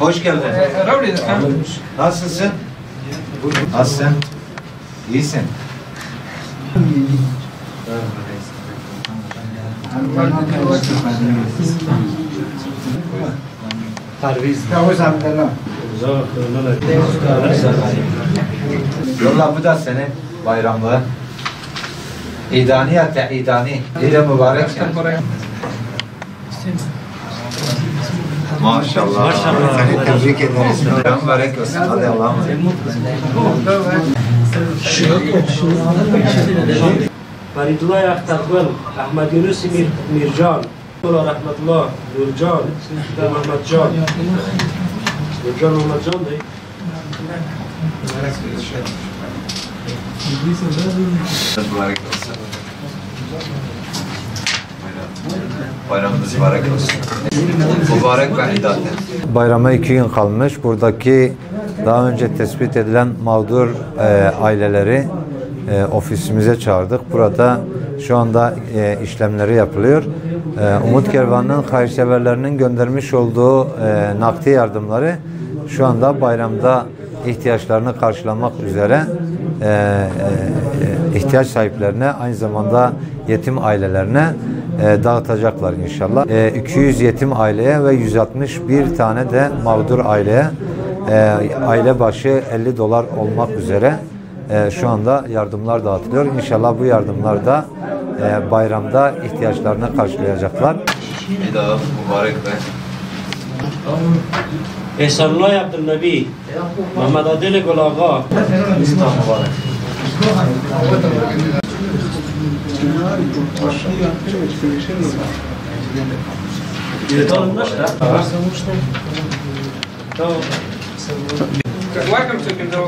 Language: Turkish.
Hoş geldin. Nasılsın? Nasılsın? İyisin. Yolla bu da senin bayramlığı. İdani ya te'idani. İyi mübarek. Maşallah. Maşallah. Seni tebrik ederiz. Mübarek olsun. Hadi Allah'ım. Faridullah Akhtargul, Ahmed Yunus Mircan, Rahmatullah, Nurcan, Mehmetcan. Nurcan Mehmetcan değil. Mübarek olsun. Bayramınız mübarek olsun. Mübarek ve idaten. Bayrama 2 gün kalmış. Buradaki daha önce tespit edilen mağdur aileleri ofisimize çağırdık. Burada şu anda işlemleri yapılıyor. Umut Kervanı'nın hayırseverlerinin göndermiş olduğu nakdi yardımları şu anda bayramda ihtiyaçlarını karşılamak üzere ihtiyaç sahiplerine, aynı zamanda yetim ailelerine dağıtacaklar inşallah. 200 yetim aileye ve 161 tane de mağdur aileye aile başı $50 olmak üzere şu anda yardımlar dağıtılıyor. İnşallah bu yardımlar da bayramda ihtiyaçlarını karşılayacaklar. İdam mübarek be. Ehsanullah Abdülnebi, Mehmet Adil Gül Ağa. İslam mübarek. Welcome to Kendall.